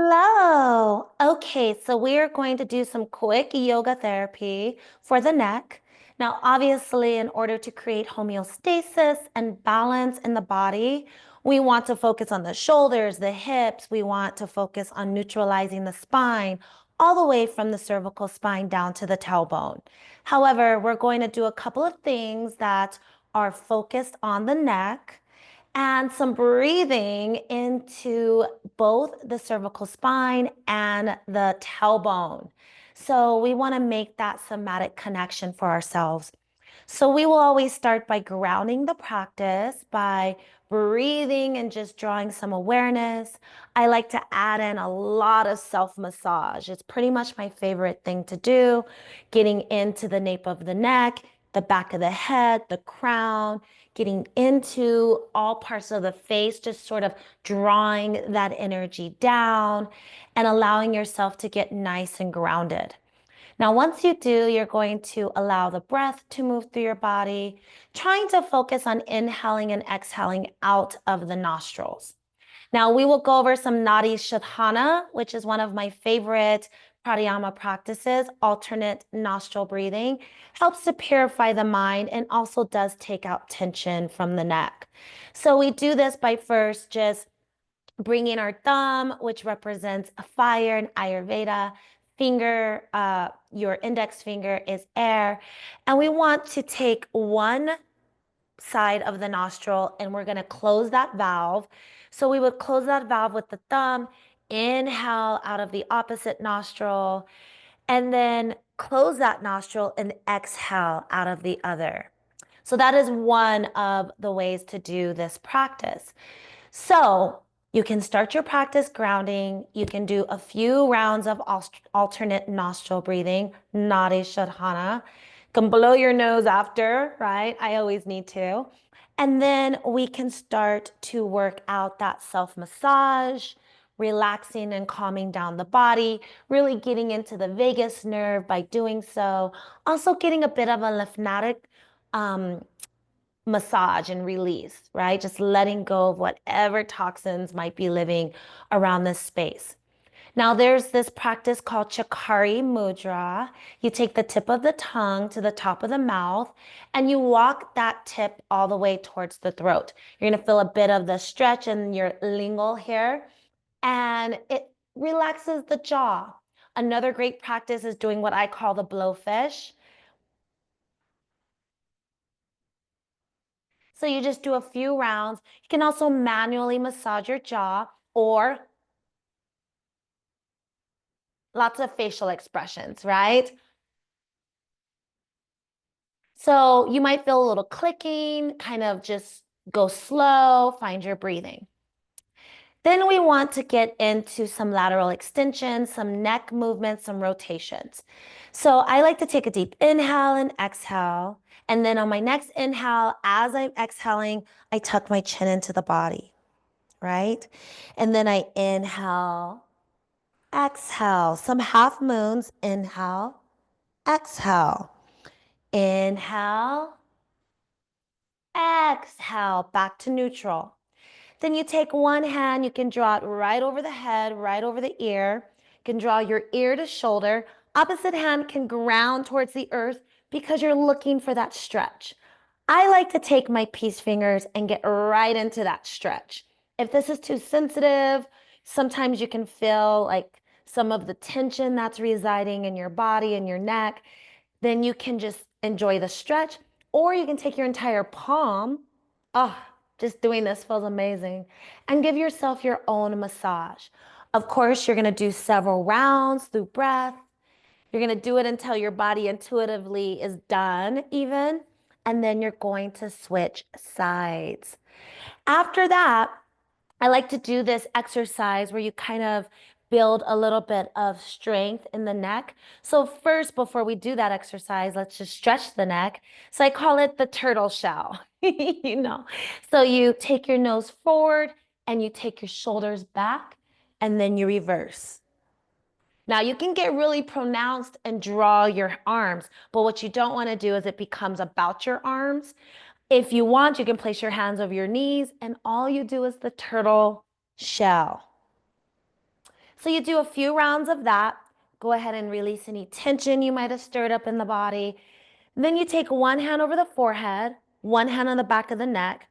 Hello. Okay, so we are going to do some quick yoga therapy for the neck. Now, obviously, in order to create homeostasis and balance in the body, we want to focus on the shoulders, the hips. We want to focus on neutralizing the spine, all the way from the cervical spine down to the tailbone. However, we're going to do a couple of things that are focused on the neck and some breathing into both the cervical spine and the tailbone. So we want to make that somatic connection for ourselves. So we will always start by grounding the practice by breathing and just drawing some awareness. I like to add in a lot of self-massage. It's pretty much my favorite thing to do, getting into the nape of the neck, the back of the head, the crown, getting into all parts of the face, just sort of drawing that energy down and allowing yourself to get nice and grounded. Now, once you do, you're going to allow the breath to move through your body, trying to focus on inhaling and exhaling out of the nostrils. Now, we will go over some Nadi Shodhana, which is one of my favorite pranayama practices. Alternate nostril breathing helps to purify the mind and also does take out tension from the neck. So we do this by first just bringing our thumb, which represents a fire in Ayurveda, finger, your index finger is air. And we want to take one side of the nostril and we're going to close that valve. So we would close that valve with the thumb, inhale out of the opposite nostril, and then close that nostril and exhale out of the other. So that is one of the ways to do this practice. So you can start your practice grounding. You can do a few rounds of alternate nostril breathing, Nadi Shodhana. You can blow your nose after, right? I always need to. And then we can start to work out that self-massage, relaxing and calming down the body, really getting into the vagus nerve by doing so. Also getting a bit of a lymphatic massage and release, right? Just letting go of whatever toxins might be living around this space. Now, there's this practice called Chakari Mudra. You take the tip of the tongue to the top of the mouth and you walk that tip all the way towards the throat. You're going to feel a bit of the stretch in your lingual here and it relaxes the jaw. Another great practice is doing what I call the blowfish. So you just do a few rounds. You can also manually massage your jaw or lots of facial expressions, right? So you might feel a little clicking, kind of just go slow, find your breathing. Then we want to get into some lateral extensions, some neck movements, some rotations. So I like to take a deep inhale and exhale. And then on my next inhale, as I'm exhaling, I tuck my chin into the body, right? And then I inhale, exhale, some half moons, inhale, exhale, inhale, exhale, back to neutral. Then you take one hand, you can draw it right over the head, right over the ear. You can draw your ear to shoulder. Opposite hand can ground towards the earth because you're looking for that stretch. I like to take my peace fingers and get right into that stretch. If this is too sensitive, sometimes you can feel like some of the tension that's residing in your body and your neck. Then you can just enjoy the stretch, or you can take your entire palm. Oh, just doing this feels amazing. And give yourself your own massage. Of course, you're going to do several rounds through breath. You're going to do it until your body intuitively is done, even. And then you're going to switch sides. After that, I like to do this exercise where you kind of build a little bit of strength in the neck. So first, before we do that exercise, let's just stretch the neck. So I call it the turtle shell, you know. So you take your nose forward and you take your shoulders back and then you reverse. Now you can get really pronounced and draw your arms, but what you don't want to do is it becomes about your arms. If you want, you can place your hands over your knees and all you do is the turtle shell. So you do a few rounds of that. Go ahead and release any tension you might have stirred up in the body. Then you take one hand over the forehead, one hand on the back of the neck,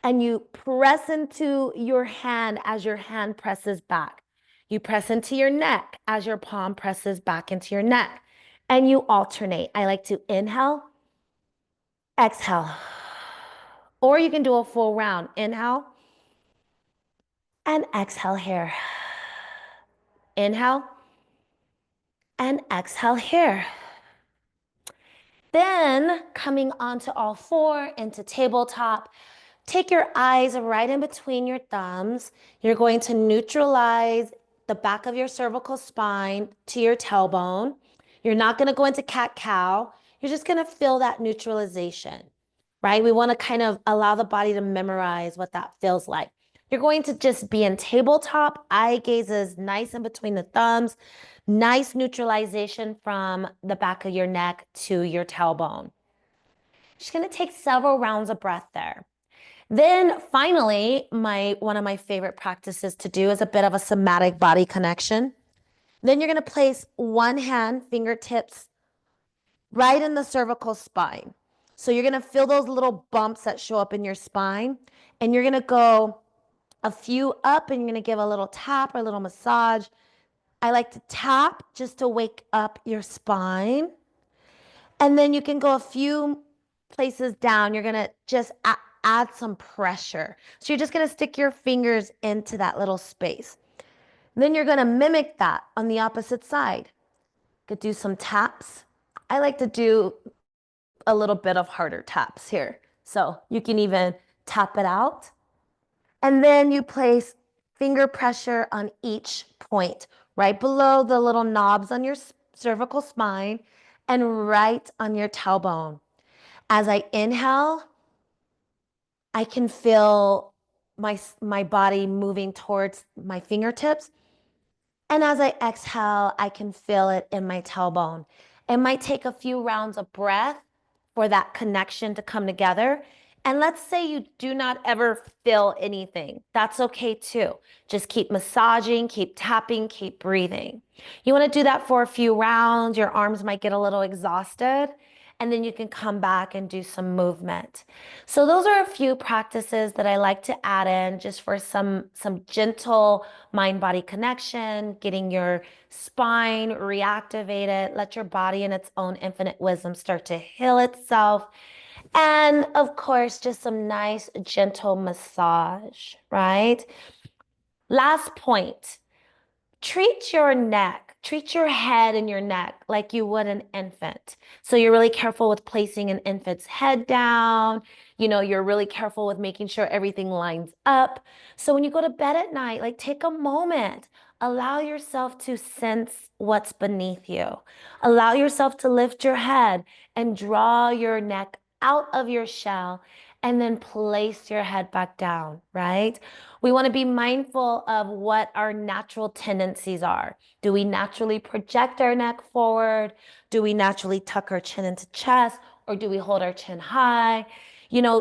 and you press into your hand as your hand presses back. You press into your neck as your palm presses back into your neck. And you alternate. I like to inhale, exhale. Or you can do a full round. Inhale and exhale here. Inhale and exhale here. Then coming onto all four into tabletop, take your eyes right in between your thumbs. You're going to neutralize the back of your cervical spine to your tailbone. You're not going to go into cat-cow. You're just going to feel that neutralization, right? We want to kind of allow the body to memorize what that feels like. You're going to just be in tabletop, eye gazes nice in between the thumbs, nice neutralization from the back of your neck to your tailbone. Just going to take several rounds of breath there. Then finally, one of my favorite practices to do is a bit of a somatic body connection. Then you're going to place one hand, fingertips, right in the cervical spine. So you're going to feel those little bumps that show up in your spine, and you're going to go a few up, and you're going to give a little tap or a little massage. I like to tap just to wake up your spine. And then you can go a few places down. You're going to just add some pressure. So you're just going to stick your fingers into that little space. Then you're going to mimic that on the opposite side. You could do some taps. I like to do a little bit of harder taps here. So you can even tap it out. And then you place finger pressure on each point, right below the little knobs on your cervical spine and right on your tailbone. As I inhale, I can feel my body moving towards my fingertips. And as I exhale, I can feel it in my tailbone. It might take a few rounds of breath for that connection to come together. And let's say you do not ever feel anything. That's okay too. Just keep massaging, keep tapping, keep breathing. You want to do that for a few rounds. Your arms might get a little exhausted, and then you can come back and do some movement. So those are a few practices that I like to add in just for some gentle mind-body connection, getting your spine reactivated, let your body in its own infinite wisdom start to heal itself. And of course, just some nice, gentle massage, right? Last point. Treat your neck, treat your head and your neck like you would an infant. So you're really careful with placing an infant's head down. You're really careful with making sure everything lines up. So when you go to bed at night, like take a moment, allow yourself to sense what's beneath you. Allow yourself to lift your head and draw your neck out of your shell and then place your head back down, right? We want to be mindful of what our natural tendencies are. Do we naturally project our neck forward? Do we naturally tuck our chin into chest? Or do we hold our chin high?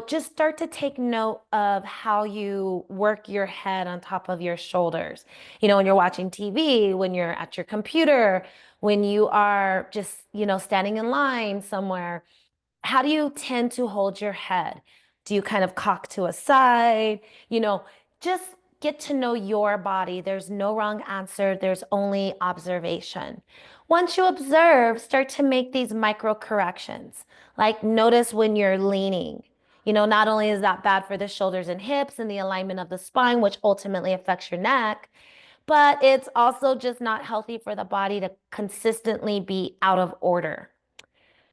Just start to take note of how you work your head on top of your shoulders. When you're watching TV, when you're at your computer, when you are just, standing in line somewhere, how do you tend to hold your head? Do you kind of cock to a side? Just get to know your body. There's no wrong answer. There's only observation. Once you observe, start to make these micro corrections. Like notice when you're leaning. Not only is that bad for the shoulders and hips and the alignment of the spine, which ultimately affects your neck, but it's also just not healthy for the body to consistently be out of order.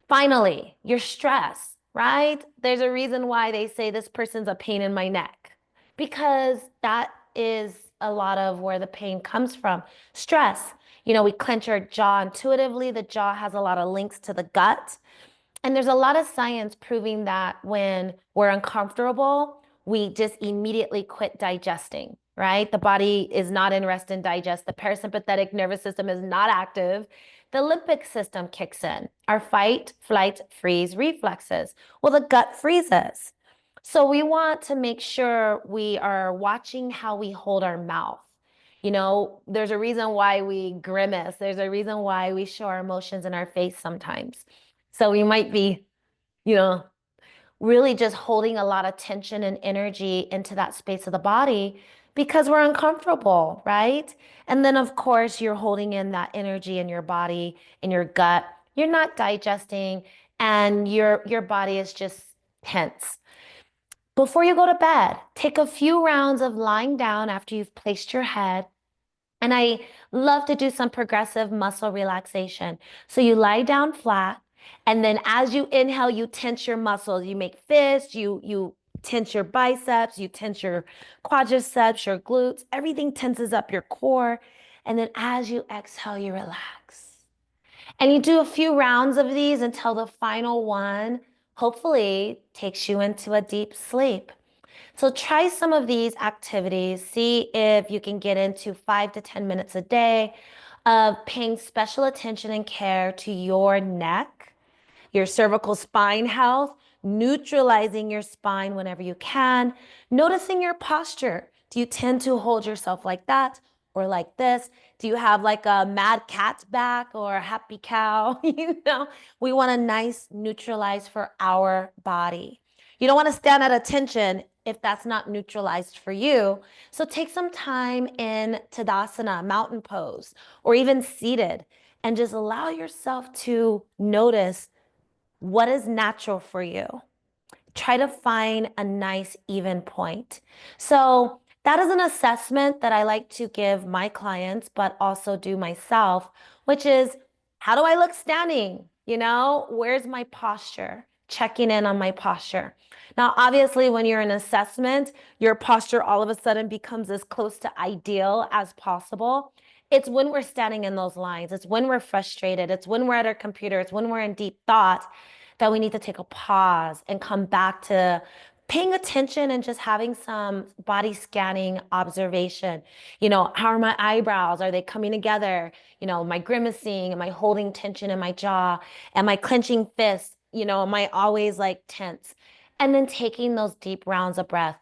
Finally, your stress, right? There's a reason why they say this person's a pain in my neck, because that is a lot of where the pain comes from. Stress. We clench our jaw intuitively. The jaw has a lot of links to the gut. And there's a lot of science proving that when we're uncomfortable, we just immediately quit digesting, right? The body is not in rest and digest. The parasympathetic nervous system is not active. The limbic system kicks in, our fight, flight, freeze reflexes. Well, the gut freezes. So we want to make sure we are watching how we hold our mouth. There's a reason why we grimace. There's a reason why we show our emotions in our face sometimes. So we might be, you know, really just holding a lot of tension and energy into that space of the body because we're uncomfortable, right? And then, of course, you're holding in that energy in your body, in your gut. You're not digesting, and your body is just tense. Before you go to bed, take a few rounds of lying down after you've placed your head. And I love to do some progressive muscle relaxation. So you lie down flat, and then as you inhale, you tense your muscles. You make fists, you tense your biceps, you tense your quadriceps, your glutes. Everything tenses up your core. And then as you exhale, you relax. And you do a few rounds of these until the final one hopefully takes you into a deep sleep. So try some of these activities. See if you can get into 5 to 10 minutes a day of paying special attention and care to your neck, your cervical spine health, neutralizing your spine whenever you can, noticing your posture. Do you tend to hold yourself like that or like this? Do you have like a mad cat's back or a happy cow? We want a nice neutralize for our body. You don't want to stand at attention if that's not neutralized for you. So take some time in Tadasana, mountain pose, or even seated, and just allow yourself to notice what is natural for you. Try to find a nice even point. So that is an assessment that I like to give my clients, but also do myself, which is, how do I look standing? Where's my posture? Checking in on my posture. Now, obviously, when you're in assessment, your posture all of a sudden becomes as close to ideal as possible. It's when we're standing in those lines. It's when we're frustrated. It's when we're at our computer. It's when we're in deep thought that we need to take a pause and come back to paying attention and just having some body scanning observation. How are my eyebrows? Are they coming together? Am I grimacing? Am I holding tension in my jaw? Am I clenching fists? Am I always like tense? And then taking those deep rounds of breath,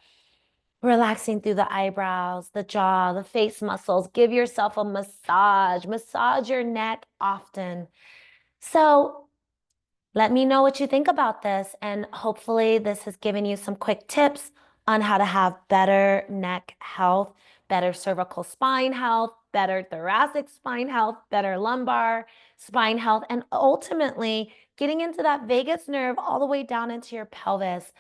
relaxing through the eyebrows, the jaw, the face muscles. Give yourself a massage. Massage your neck often. So let me know what you think about this, and hopefully this has given you some quick tips on how to have better neck health, better cervical spine health, better thoracic spine health, better lumbar spine health, and ultimately getting into that vagus nerve all the way down into your pelvis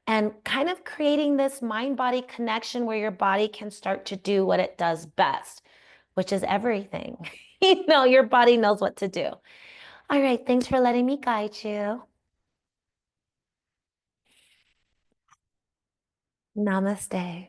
and kind of creating this mind-body connection where your body can start to do what it does best, which is everything. Your body knows what to do. All right, thanks for letting me guide you. Namaste.